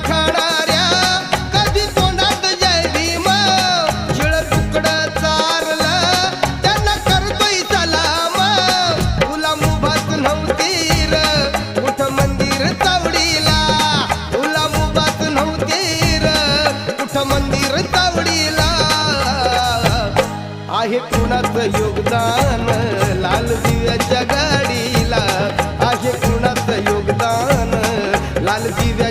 खाणाऱ्या कधी तोंडात जय भीम शिळ तुकडं चारलं त्यांना करतोय सलाम गुलाम उभाच नव्हती र कुठ मंदिर चावडीला गुलाम उभाच नव्हती र कुठ मंदिर चावडीला आहे कुणाचं योगदान लाल दिव्याच्या गाडीला आहे कुणाचं योगदान लाल दिव्या